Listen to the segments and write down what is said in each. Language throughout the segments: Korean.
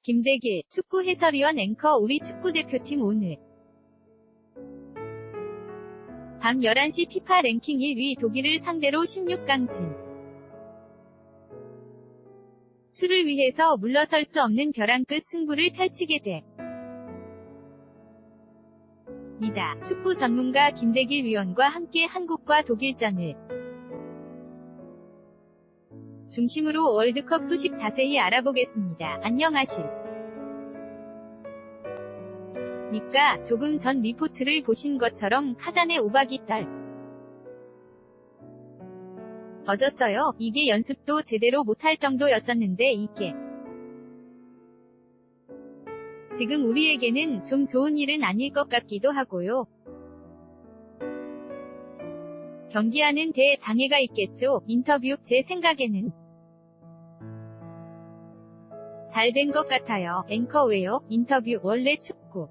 김대길, 축구 해설위원 앵커 우리 축구대표팀 오늘 밤 11시 피파 랭킹 1위 독일을 상대로 16강전. 수를 위해서 물러설 수 없는 벼랑 끝 승부를 펼치게 됩니다. 축구 전문가 김대길 위원과 함께 한국과 독일전을 중심으로 월드컵 소식 자세히 알아보겠습니다. 안녕하십니까? 조금 전 리포트를 보신 것처럼 카잔의 오박이 떨어졌어요. 이게 연습도 제대로 못할 정도였었는데 이게 지금 우리에게는 좀 좋은 일은 아닐 것 같기도 하고요. 경기하는 데 장애가 있겠죠. 인터뷰 제 생각에는 잘 된 것 같아요. 앵커 왜요? 인터뷰 원래 축구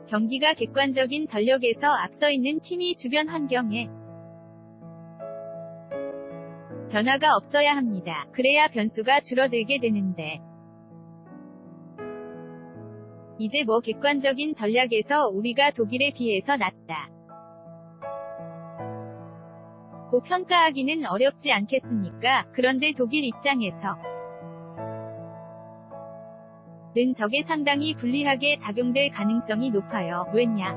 경기가 객관적인 전력에서 앞서 있는 팀이 주변 환경에 변화가 없어야 합니다. 그래야 변수가 줄어들게 되는데 이제 뭐 객관적인 전략에서 우리가 독일에 비해서 낫다 고 평가하기는 어렵지 않겠습니까? 그런데 독일 입장에서 는 저게 상당히 불리하게 작용될 가능성이 높아요. 왜냐?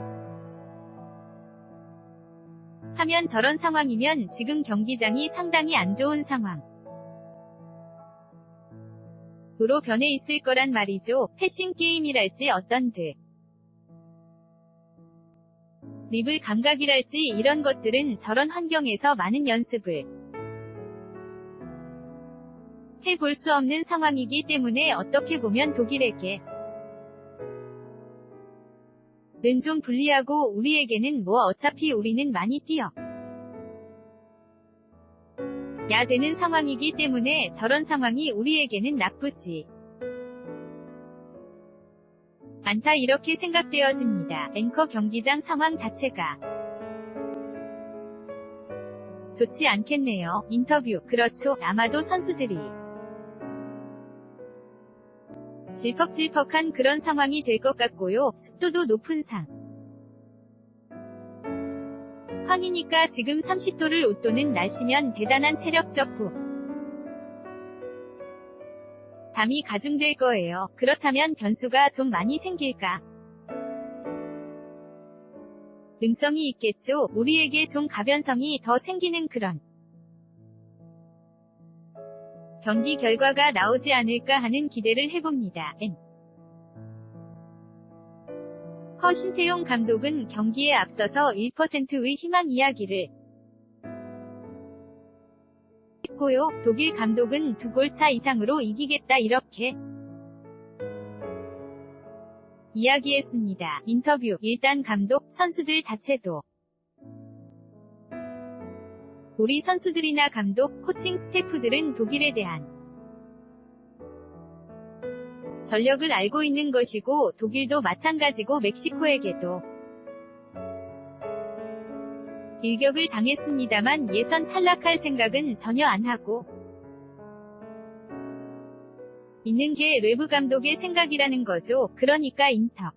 하면 저런 상황이면 지금 경기장이 상당히 안 좋은 상황으로 변해 있을 거란 말이죠. 패싱 게임이랄지 어떤 드리블 감각이랄지 이런 것들은 저런 환경에서 많은 연습을 해볼 수 없는 상황이기 때문에 어떻게 보면 독일에게 는 좀 불리하고 우리에게는 뭐 어차피 우리는 많이 뛰어야 되는 상황이기 때문에 저런 상황이 우리에게는 나쁘지 않다 이렇게 생각되어집니다. 앵커 경기장 상황 자체가 좋지 않겠네요. 인터뷰 그렇죠. 아마도 선수들이 질퍽질퍽한 그런 상황이 될 것 같고요. 습도도 높은 상황이니까 지금 30도를 웃도는 날씨면 대단한 체력적 부담이 가중될 거예요. 그렇다면 변수가 좀 많이 생길까? 능성이 있겠죠. 우리에게 좀 가변성이 더 생기는 그런 경기 결과가 나오지 않을까 하는 기대를 해봅니다. 커 신태용 감독은 경기에 앞서서 1%의 희망 이야기를 했고요. 독일 감독은 2골 차 이상으로 이기겠다 이렇게 이야기했습니다. 인터뷰 일단 감독, 선수들 자체도 우리 선수들이나 감독, 코칭 스태프들은 독일에 대한 전력을 알고 있는 것이고 독일도 마찬가지고 멕시코에게도 일격을 당했습니다만 예선 탈락할 생각은 전혀 안 하고 있는 게 레브 감독의 생각이라는 거죠. 그러니까 인터뷰에서도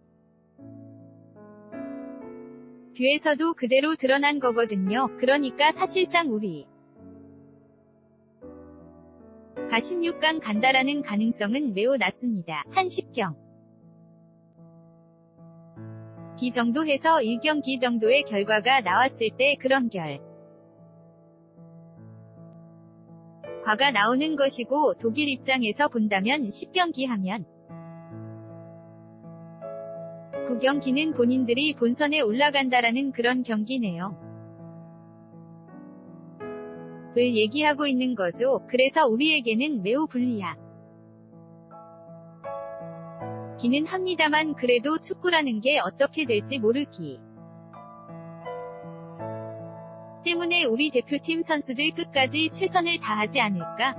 그대로 드러난 거거든요. 그러니까 사실상 우리가 16강 간다라는 가능성은 매우 낮습니다. 한 10경기 정도 해서 1경기 정도의 결과가 나왔을 때 그런 결과가 나오는 것이고 독일 입장에서 본다면 10경기 하면 9경기는 본인들이 본선에 올라간다라는 그런 경기네요. 을 얘기하고 있는 거죠. 그래서 우리에게는 매우 불리하기는 합니다만 그래도 축구라는 게 어떻게 될지 모르기 때문에 우리 대표팀 선수들 끝까지 최선을 다하지 않을까?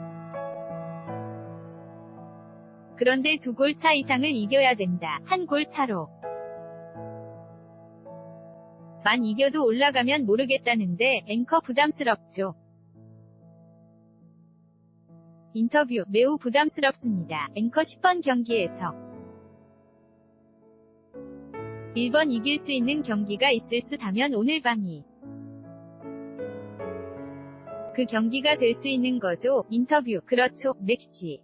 그런데 2골 차 이상을 이겨야 된다. 1골 차로 만 이겨도 올라가면 모르겠다는데 앵커 부담스럽죠. 인터뷰 매우 부담스럽습니다. 앵커 10번 경기에서 1번 이길 수 있는 경기가 있을 수다면 오늘 밤이 그 경기가 될 수 있는 거죠. 인터뷰 그렇죠. 맥시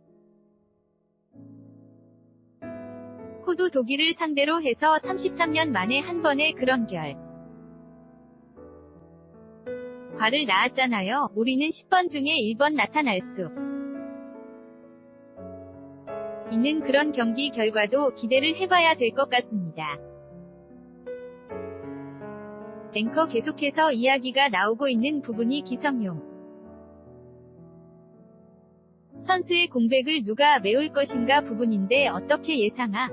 코도 독일을 상대로 해서 33년 만에 한 번의 그런 과를 낳았잖아요. 우리는 10번 중에 1번 나타날 수 있는 그런 경기 결과도 기대를 해봐야 될 것 같습니다. 앵커 계속해서 이야기가 나오고 있는 부분이 기성용 선수의 공백을 누가 메울 것인가 부분인데 어떻게 예상하십니까?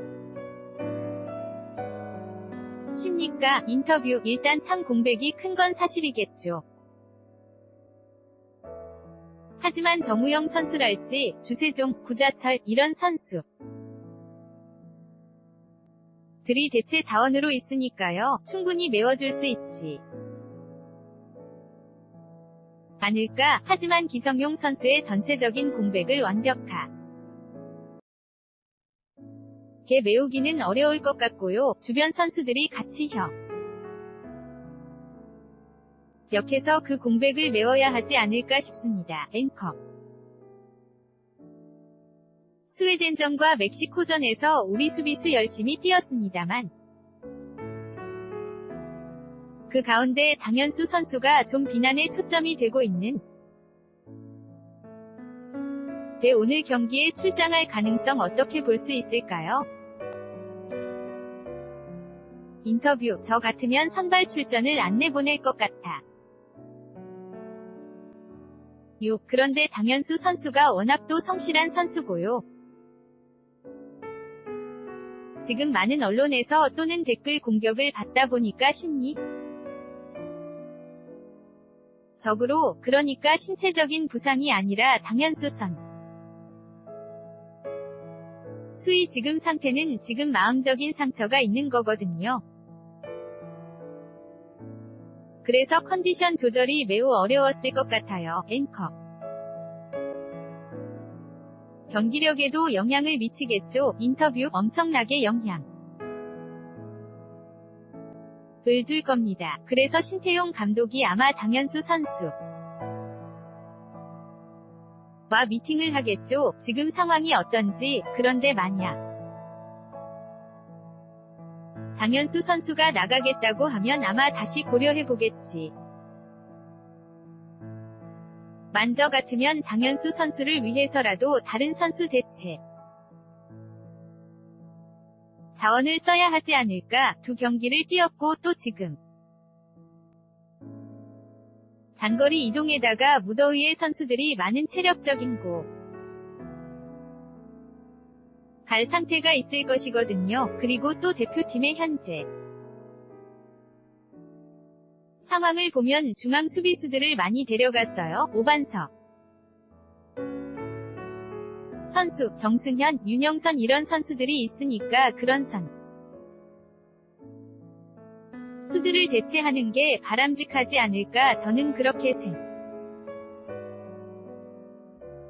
인터뷰 일단 참 공백이 큰 건 사실이겠죠. 하지만 정우영 선수랄지 주세종, 구자철 이런 선수들이 대체 자원으로 있으니까요. 충분히 메워줄 수 있지 않을까? 하지만 기성용 선수의 전체적인 공백을 완벽하게 메우기는 어려울 것 같고요. 주변 선수들이 같이 역해서 그 공백을 메워야 하지 않을까 싶습니다. 앵커 스웨덴전과 멕시코전에서 우리 수비수 열심히 뛰었습니다만 그 가운데 장현수 선수가 좀 비난의 초점이 되고 있는 오늘 경기에 출장할 가능성 어떻게 볼 수 있을까요? 인터뷰 저 같으면 선발 출전을 안 내보낼 것 같아. 그런데 장현수 선수가 워낙 또 성실한 선수고요. 지금 많은 언론에서 또는 댓글 공격을 받다 보니까 심리적으로 그러니까 신체적인 부상이 아니라 장현수 선수의 지금 상태는 지금 마음적인 상처가 있는 거거든요. 그래서 컨디션 조절이 매우 어려웠을 것 같아요. 앵커 경기력에도 영향을 미치겠죠. 인터뷰 엄청나게 영향을 줄 겁니다. 그래서 신태용 감독이 아마 장현수 선수와 미팅을 하겠죠. 지금 상황이 어떤지. 그런데 만약 장현수 선수가 나가겠다고 하면 아마 다시 고려해보겠지. 만저 같으면 장현수 선수를 위해서라도 다른 선수 대체 자원을 써야 하지 않을까. 두 경기를 뛰었고 또 지금 장거리 이동에다가 무더위에 선수들이 많은 체력적인 갈 상태가 있을 것이거든요. 그리고 또 대표팀의 현재 상황을 보면 중앙 수비수들을 많이 데려갔어요. 오반석 선수, 정승현, 윤영선 이런 선수들이 있으니까 그런 선수들을 대체하는 게 바람직하지 않을까. 저는 그렇게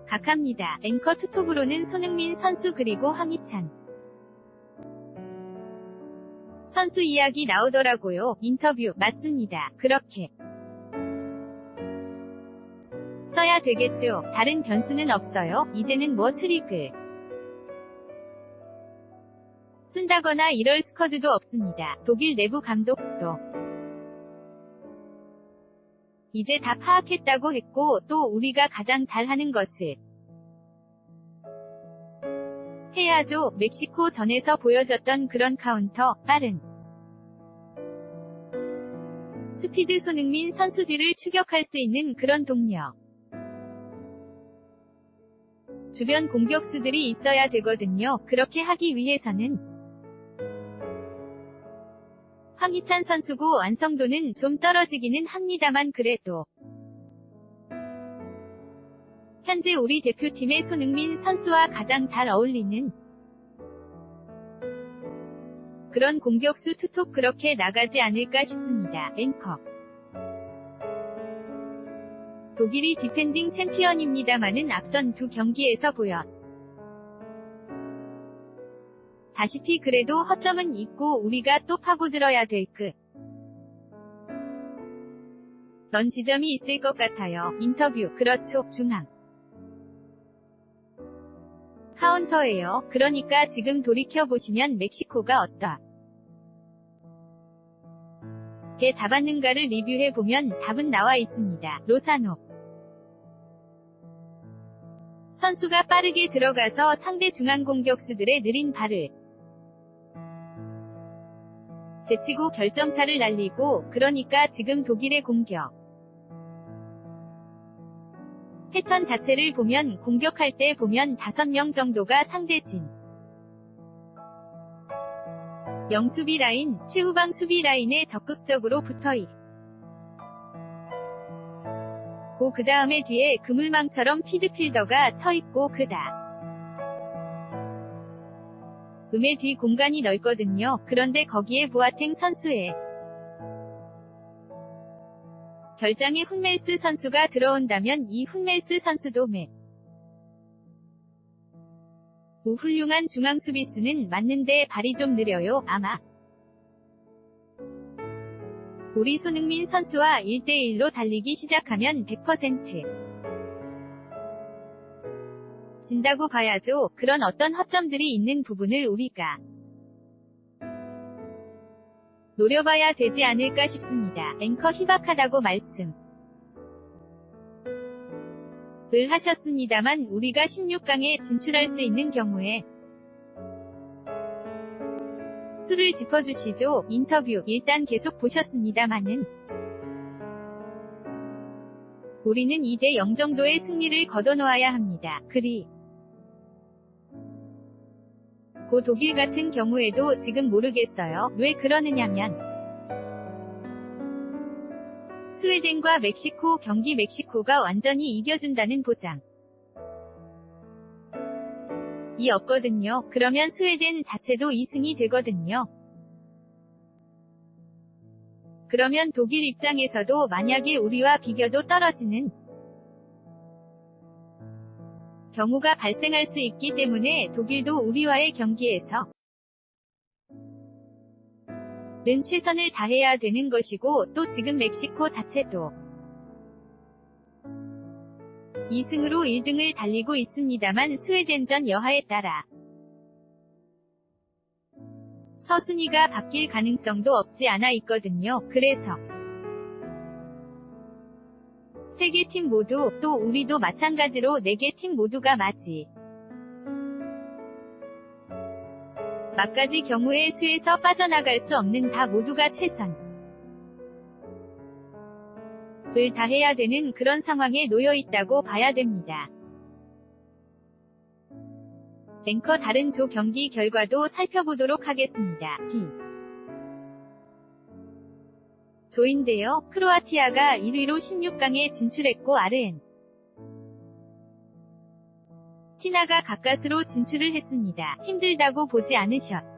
생각합니다. 앵커 투톱으로는 손흥민 선수 그리고 황희찬 선수 이야기 나오더라고요. 인터뷰 맞습니다. 그렇게 써야 되겠죠. 다른 변수는 없어요. 이제는 뭐 트릭을 쓴다거나 이럴 스쿼드도 없습니다. 독일 내부 감독도 이제 다 파악했다고 했고 또 우리가 가장 잘하는 것을 해야죠. 멕시코 전에서 보여줬던 그런 카운터, 빠른 스피드 손흥민 선수 뒤를 추격할 수 있는 그런 동력 주변 공격수들이 있어야 되거든요. 그렇게 하기 위해서는 황희찬 선수고 완성도는 좀 떨어지기는 합니다만 그래도 현재 우리 대표팀의 손흥민 선수와 가장 잘 어울리는 그런 공격수 투톱 그렇게 나가지 않을까 싶습니다. 앵커 독일이 디펜딩 챔피언입니다마는 앞선 두 경기에서 보여 다시피 그래도 허점은 있고 우리가 또 파고들어야 될 넌 지점이 있을 것 같아요. 인터뷰. 그렇죠. 중앙 카운터예요. 그러니까 지금 돌이켜보시면 멕시코가 어떻게 잡았는가를 리뷰해보면 답은 나와 있습니다. 로사노 선수가 빠르게 들어가서 상대 중앙 공격수들의 느린 발을 제치고 결정타를 날리고, 그러니까 지금 독일의 공격 패턴 자체를 보면 공격할 때 보면 5명 정도가 상대진 영수비 라인, 최후방 수비 라인에 적극적으로 붙어있고 그 다음에 뒤에 그물망처럼 피드필더가 쳐있고 음의 뒤 공간이 넓거든요. 그런데 거기에 보아탱 선수의 결장에 훈멜스 선수가 들어온다면 이 훈멜스 선수도 훌륭한 중앙 수비수는 맞는데 발이 좀 느려요. 아마 우리 손흥민 선수와 1대1로 달리기 시작하면 100% 진다고 봐야죠. 그런 어떤 허점들이 있는 부분을 우리가 노려봐야 되지 않을까 싶습니다. 앵커 희박하다고 말씀을 하셨습니다만 우리가 16강에 진출할 수 있는 경우에 수를 짚어주시죠. 인터뷰. 일단 계속 보셨습니다마는 우리는 2대0 정도의 승리를 거둬놓아야 합니다. 고 독일 같은 경우에도 지금 모르겠어요. 왜 그러느냐면 스웨덴과 멕시코 경기 멕시코가 완전히 이겨준다는 보장이 없거든요. 그러면 스웨덴 자체도 2승이 되거든요. 그러면 독일 입장에서도 만약에 우리와 비교도 떨어지는 경우가 발생할 수 있기 때문에 독일도 우리와의 경기에서 는 최선을 다해야 되는 것이고, 또 지금 멕시코 자체도 2승으로 1등을 달리고 있습니다만 스웨덴전 여하에 따라 서순위가 바뀔 가능성도 없지 않아 있거든요. 그래서 세 개 팀 모두, 또 우리도 마찬가지로 4개 팀 모두가 막가지 경우에 수에서 빠져나갈 수 없는 다 모두가 최선을 다해야 되는 그런 상황에 놓여 있다고 봐야 됩니다. 앵커 다른 조 경기 결과도 살펴보도록 하겠습니다. 조인데요. 크로아티아가 1위로 16강에 진출했고 아르헨티나가 가까스로 진출을 했습니다. 힘들다고 보지 않으셨나요?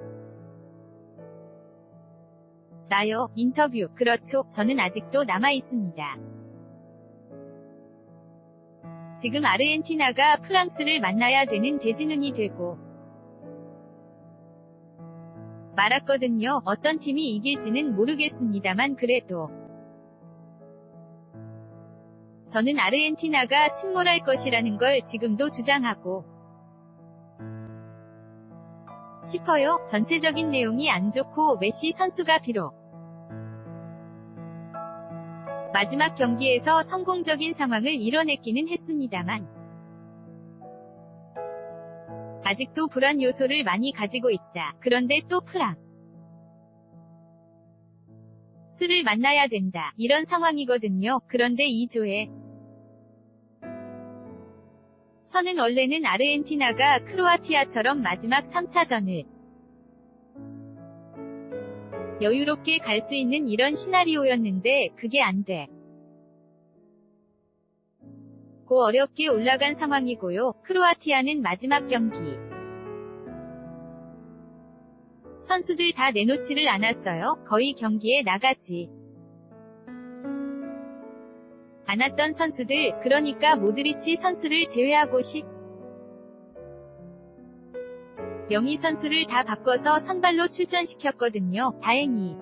인터뷰. 그렇죠. 저는 아직도 남아있습니다. 지금 아르헨티나가 프랑스를 만나야 되는 대진운이 되고 말았거든요. 어떤 팀이 이길지는 모르겠습니다만 그래도 저는 아르헨티나가 침몰할 것이라는 걸 지금도 주장하고 싶어요. 전체적인 내용이 안 좋고 메시 선수가 비록 마지막 경기에서 성공적인 상황을 이뤄냈기는 했습니다만 아직도 불안 요소를 많이 가지고 있다. 그런데 또 프랑스를 만나야 된다. 이런 상황이거든요. 그런데 이 조에 서는 원래는 아르헨티나가 크로아티아처럼 마지막 3차전을 여유롭게 갈 수 있는 이런 시나리오였는데 그게 안 돼. 고 어렵게 올라간 상황이고요. 크로아티아는 마지막 경기 선수들 다 내놓지를 않았어요. 거의 경기에 나가지 않았던 선수들, 그러니까 모드리치 선수를 제외하고 명의 선수를 다 바꿔서 선발로 출전시켰거든요. 다행히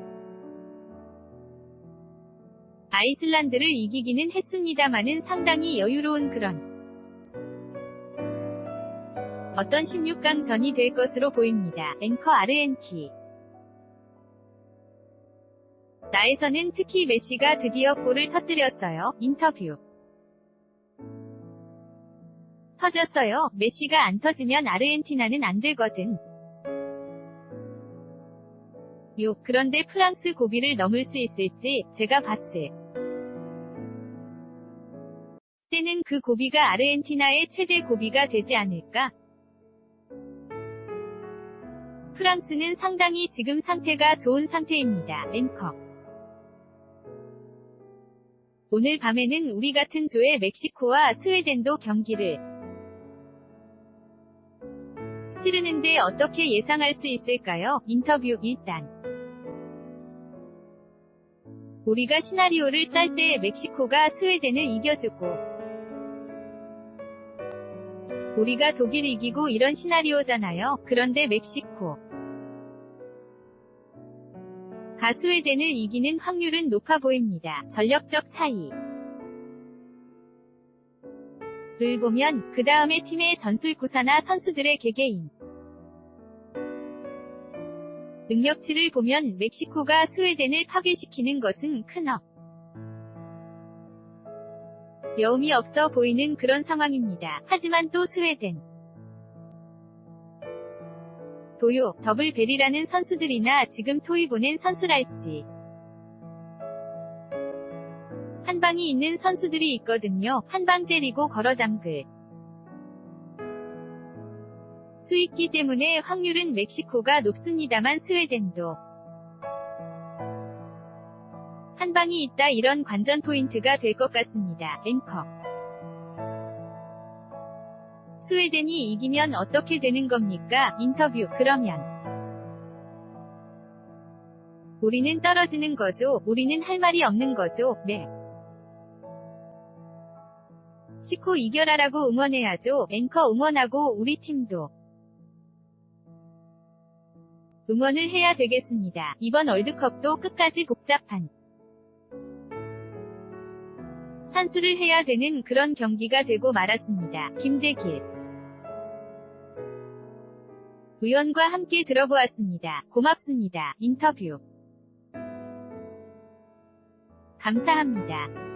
아이슬란드를 이기기는 했습니다마는 상당히 여유로운 그런 어떤 16강전이 될 것으로 보입니다. 앵커 RNT 나에서는 특히 메시가 드디어 골을 터뜨렸어요. 인터뷰 터졌어요. 메시가 안 터지면 아르헨티나는 안 되거든. 그런데 프랑스 고비를 넘을 수 있을지 제가 봤을 때는 그 고비가 아르헨티나의 최대 고비가 되지 않을까? 프랑스는 상당히 지금 상태가 좋은 상태입니다. 앵커 오늘 밤에는 우리 같은 조의 멕시코와 스웨덴도 경기를 치르는데 어떻게 예상할 수 있을까요? 인터뷰 일단 우리가 시나리오를 짤 때 멕시코가 스웨덴을 이겨주고 우리가 독일 이기고 이런 시나리오잖아요. 그런데 멕시코가 스웨덴을 이기는 확률은 높아 보입니다. 전력적 차이를 보면 그 다음에 팀의 전술 구사나 선수들의 개개인 능력치를 보면 멕시코가 스웨덴을 파괴시키는 것은 큰 어려움이 없어 보이는 그런 상황입니다. 하지만 또 스웨덴 도요, 더블벨이라는 선수들이나 지금 토이 보낸 선수랄지 한 방이 있는 선수들이 있거든요. 한 방 때리고 걸어 잠글 수 있기 때문에 확률은 멕시코가 높습니다만 스웨덴도 한 방이 있다 이런 관전 포인트가 될 것 같습니다. 앵커 스웨덴이 이기면 어떻게 되는 겁니까? 인터뷰 그러면 우리는 떨어지는 거죠. 우리는 할 말이 없는 거죠. 멕시코 이겨라라고 응원해야죠. 앵커 응원하고 우리 팀도 응원을 해야 되겠습니다. 이번 월드컵도 끝까지 복잡한 산수를 해야 되는 그런 경기가 되고 말았습니다. 김대길 의원과 함께 들어보았습니다. 고맙습니다. 인터뷰 감사합니다.